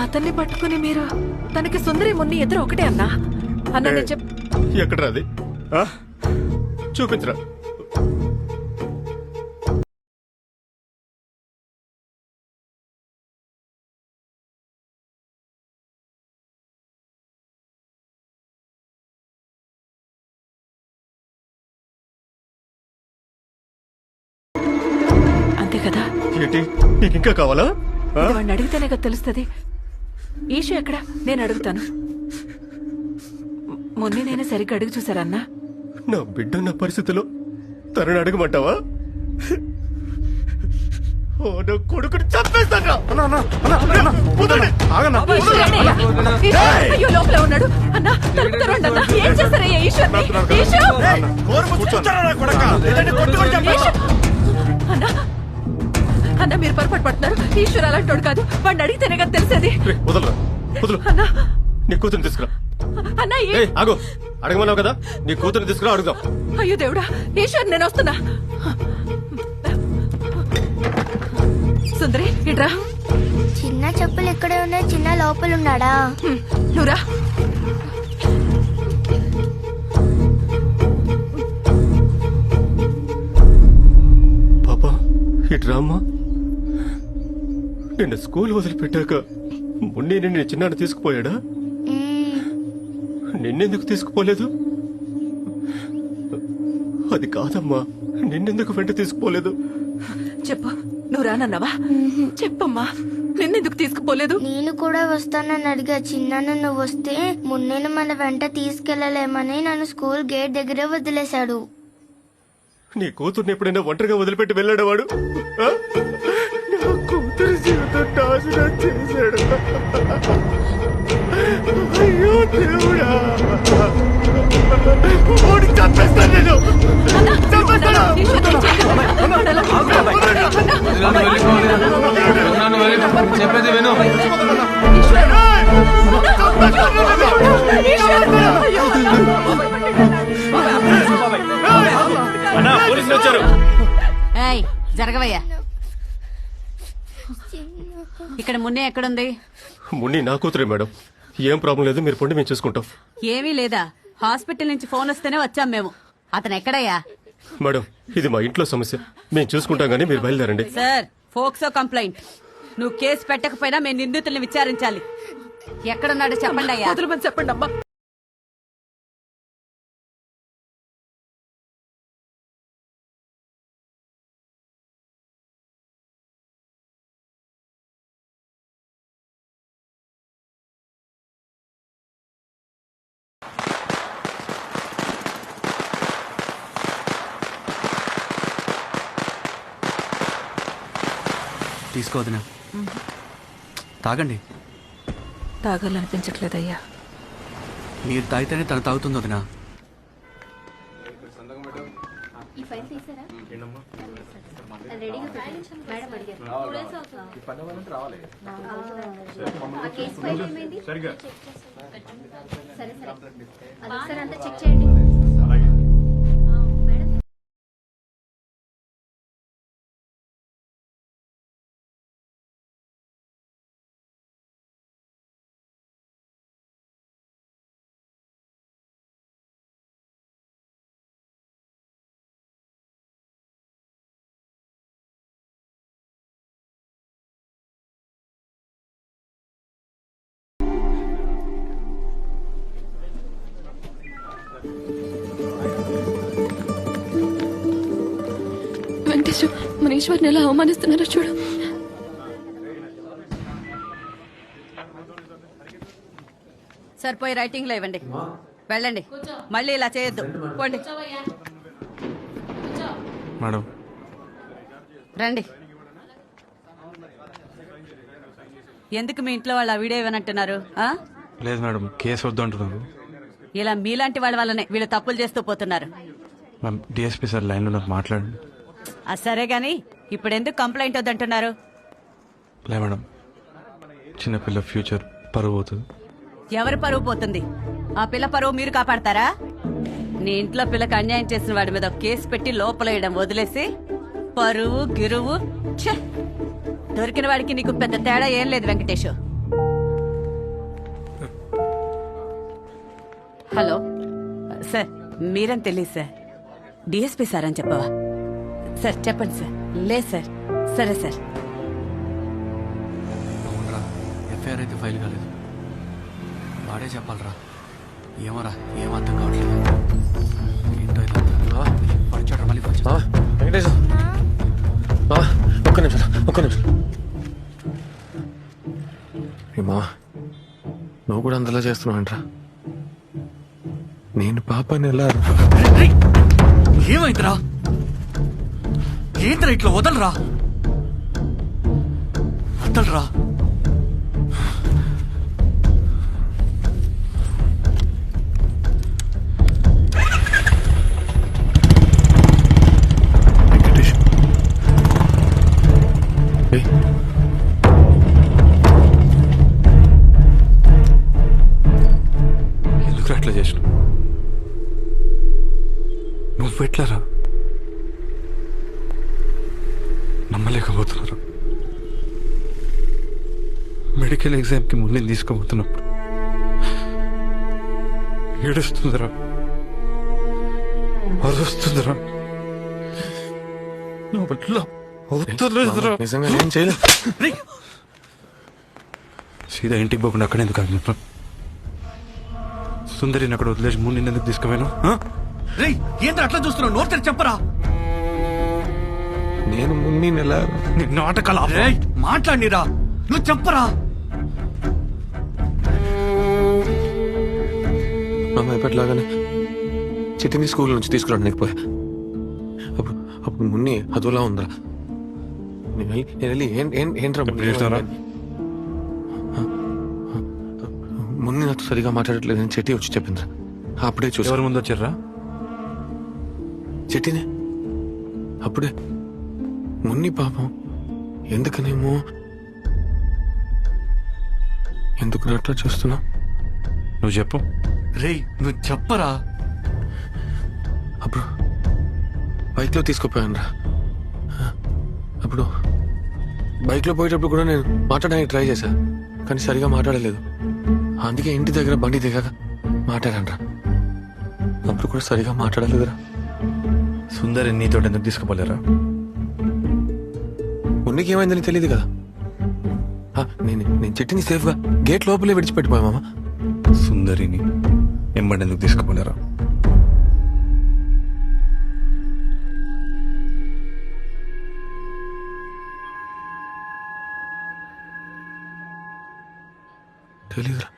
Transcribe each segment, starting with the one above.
అతన్ని పట్టుకుని మీరు తనకి సుందరి మున్ని ఇద్దరు ఒకటే అన్నా అన్న నేను ఎక్కడరా అది చూపించరా. అంతే కదా. ఏంటి నీకు ఇంకా కావాలా? వాడిని అడిగితేనే కదా తెలుస్తుంది. ఈషు ఎక్కడ? నేను అడుగుతాను. మొన్న నేను సరిగ్గా అడుగు చూసారన్నా. నా బిడ్డ నా పరిస్థితిలో తనని అడగమంటావా? నా కొడుకుని చంపేస్తాను. అయ్యో లోపల ఉన్నాడు అన్నా. తరుణ్ అన్నా ఏం చేస్తారయ్యా ఈశ్వర్ని? అన్నా అన్నా మీరు పొరపాటు పడుతున్నారు. ఈశ్వర్ అలాంటోడు కాదు. వాడిని అడిగితేనే కదా తెలిసేది. అన్నా నీ కూతురు తీసుకురా. అన్నా ఆగు. అడగమన్నావు కదా, నీ కూతురు తీసుకురా, అడుగుదాం. అయ్యో దేవుడా, ఈశ్వర్ నేను వస్తున్నా. సుందరి ఇట్రా. చిన్న చెప్పులు ఇక్కడే ఉన్నాయి, చిన్న లోపల ఉన్నాడా? నువ్వురా. పాపా ఇట్రా అమ్మా. నిన్న స్కూల్ వదిలిపెట్టాక మున్ని నిన్ను చిన్నాన్ని తీసుకుపోయాడా? నిన్నెందుకు తీసుకుపోలేదు? అది కాదమ్మా, నిన్నెందుకు వెంట తీసుకుపోలేదు? చెప్పు, నువ్వు రానన్నావా? చెప్పమ్మా, నిన్నెందుకు తీసుకుపోలేదు? నేను కూడా వస్తానని అడిగా. చిన్న నువ్వు వస్తే మున్నేను మన వెంట తీసుకెళ్లలేమని నన్ను స్కూల్ గేట్ దగ్గరే వదిలేశాడు. నీ కూతుర్ని ఎప్పుడైనా ఒంటరిగా వదిలిపెట్టి వెళ్ళాడు వాడు? నా కూతురు జీవితం నాశనం చేశాడు. అయ్యో దేవుడా, చంపేస్తాను నేను. చెప్పేది విను. పోలీసులు వచ్చారు. జరగవయ్యా. ఇక్కడ మున్నే ఎక్కడుంది? మున్ని నా కూతురే మేడం. ఏం ప్రాబ్లం లేదు, మీరు పొండి మేము చూసుకుంటాం. ఏమీ లేదా, హాస్పిటల్ నుంచి ఫోన్ వస్తేనే వచ్చాం మేము. అతను ఎక్కడయ్యా? మేడం, ఇది మా ఇంట్లో సమస్య, మేము చూసుకుంటాం గానీ మీరు బయలుదేరండి. Sir, POCSO complaint. నువ్వు కేసు పెట్టకపోయినా మేము నిందితుల్ని విచారించాలి. ఎక్కడున్నాడో చెప్పండి అయ్యా. వదలమని చెప్పండి అమ్మా. తీసుకోవద్దునా, తాగండి. తాగాలనిపించట్లేదయ్యా. మీరు తాగితేనే తను తాగుతుంది వదినా. వెంకటేశ్వర, మన ఈశ్వర్ని ఎలా అవమానిస్తున్నారో చూడు. సరిపోయి రైటింగ్ లో ఇవ్వండి. వెళ్ళండి, మళ్ళీ ఇలా చేయొద్దు. పోండి. మేడం రండి. ఎందుకు మీ ఇంట్లో వాళ్ళు ఆ వీడియో ఇవ్వనంటున్నారు? లేదు మేడం, కేసు వద్దు అంటున్నారు. ఇలా మీలాంటి వాళ్ళ వల్లనే వీళ్ళు తప్పులు చేస్తూ పోతున్నారు. మ్యామ్, డిఎస్పీ సార్ లైన్లో నాకు మాట్లాడండి. సరే గాని ఇప్పుడు ఎందుకు కంప్లైంట్ వద్దంటున్నారు? లే మేడం, చిన్నపిల్ల ఫ్యూచర్ పరువు పోతుంది. ఎవరి పరువు పోతుంది? ఆ పిల్ల పరువు మీరు కాపాడతారా? నీ ఇంట్లో పిల్లకి అన్యాయం చేసిన వాడి మీద కేసు పెట్టి లోపలేయడం వదిలేసి పరువు గిరువు దొరికిన వాడికి నీకు పెద్ద తేడా ఏం లేదు వెంకటేష్. హలో సార్ మీరని తెలియదు సార్ డిఎస్పీ సార్ అని చెప్పవా సార్ చెప్పండి సార్ లేదు సార్ సరే సార్ అవునరా ఎఫ్ఐఆర్ అయితే ఫైల్ కాలేదు వాడే చెప్పాలరా ఏమోరా ఏం అర్థం కావట్లేదు ఏంటో ఇదంతా పడిచాడు మళ్ళీ పడిచాడు వెంకటేశం ఒక్క నిమిషం ఏమా నువ్వు కూడా అంతలా చేస్తున్నావు అంటరా నేను పాపని ఎలా ఏమైందిరా ఏంట్రా ఇట్లా వదలరా వదలరా వెంకటేశం ఏయ్, ఎందుకు అట్లా చేసిన నువ్వెట్లరా నమ్మలేకపోతున్నారు మెడికల్ ఎగ్జామ్కి ముళ్ళని తీసుకోబోతున్నప్పుడు ఏడుస్తుందిరా అరుస్తుందిరా నా వల్ల అవుతుందిరా. నిజంగా ఏం చేయలేదు. సీదా ఇంటికి పోకుండా అక్కడ ఎందుకు ఆగిన సుందరిని అక్కడ వదిలేసి ముళ్ళని ఎందుకు తీసుకుపోయాను రేయ్ ఏంట్రా అట్లా చూస్తున్నావు నోరు తెరిచి చెప్పరా నేను మున్ని నెల నీ నాటకాలు ఆపు. రేయ్ మాట్లాడిరా నువ్వు చెప్పరా అమ్మ ఎప్పటిలాగానే చిట్టిని స్కూల్ నుంచి తీసుకురావడానికి పోయా అప్పుడు అప్పుడు మున్ని అదోలా ఉందా నేను వెళ్ళి ఏంట్రా ఎప్పుడు చేసినావురా? మున్ని నాతో సరిగా మాట్లాడట్లేదు నేను చెట్టి వచ్చి చెప్పిందిరా అప్పుడే చూసి ఎవరి ముందు వచ్చారా చెట్టినే అప్పుడే మున్ని పాపం ఎందుకనేమో ఎందుకు అట్లా చూస్తున్నా నువ్వు చెప్పు రేయ్ నువ్వు చెప్పరా అప్పుడు బైక్లో తీసుకుపోయాను రా అప్పుడు బైక్లో పోయేటప్పుడు కూడా నేను మాట్లాడడానికి ట్రై చేశా కానీ సరిగా మాట్లాడలేదు అందుకే ఇంటి దగ్గర బండి దిగాక మాట్లాడాను అప్పుడు కూడా సరిగా మాట్లాడలేదురా సుందరి నీతో ఎందుకు తీసుకుపోలేరా మున్నికి ఏమైందని తెలియదు కదా నేను చెట్టిని సేఫ్గా గేట్ లోపలే విడిచిపెట్టిపోయా మామ సుందరిని ఎంబడి ఎందుకు తీసుకుపోలేరా తెలీదురా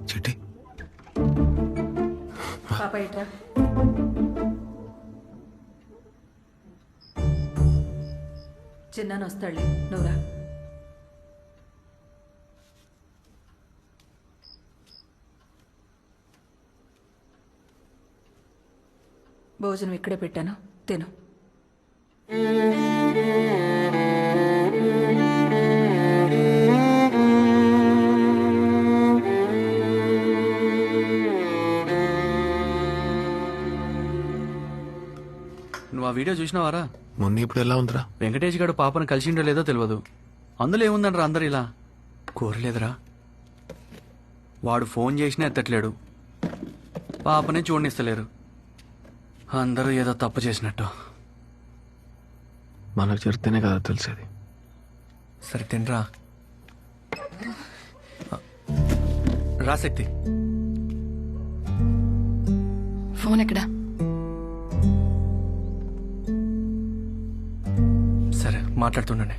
చెట్టి పాప ఇట్రా చిన్నాను వస్తాడులే నువ్వురా భోజనం ఇక్కడే పెట్టాను తిను నువ్వు ఆ వీడియో చూసినావారా మొన్న ఇప్పుడు ఎలా ఉందిరా వెంకటేష్ గారు పాపను కలిసిండో లేదో తెలియదు అందులో ఏముందనరా అందరు ఇలా కోరలేదురా వాడు ఫోన్ చేసినా ఎత్తట్లేడు పాపనే చూడనిస్తలేరు అందరూ ఏదో తప్పు చేసినట్టు మనకు జరిగితేనే కదా తెలిసేది సరే తినరా. రా శక్తి. ఫోన్ ఎక్కడా? సరే మాట్లాడుతుండండి.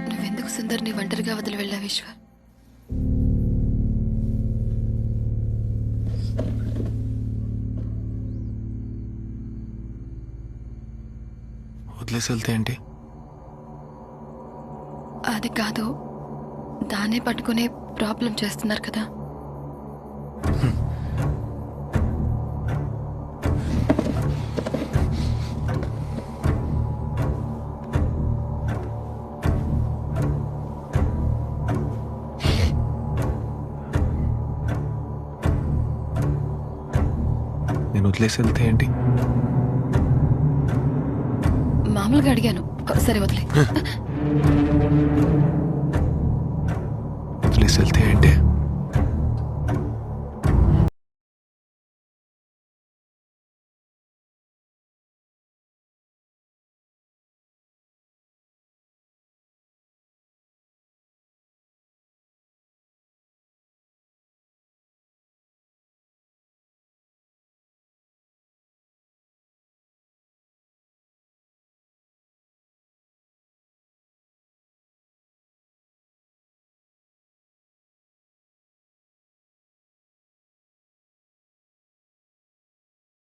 నువ్వెందుకు సుందర్ని ఒంటరిగా వదిలి వెళ్ళావు ఈశ్వర్? వదిలేసి వెళ్తే ఏంటి? అది కాదు, దాన్నే పట్టుకునే ప్రాబ్లం చేస్తున్నారు కదా. నేను వదిలేసి వెళ్తే ఏంటి? మామూలుగా అడిగాను. సరే వదిలే. వదిలేసి వెళ్తే ఏంటి?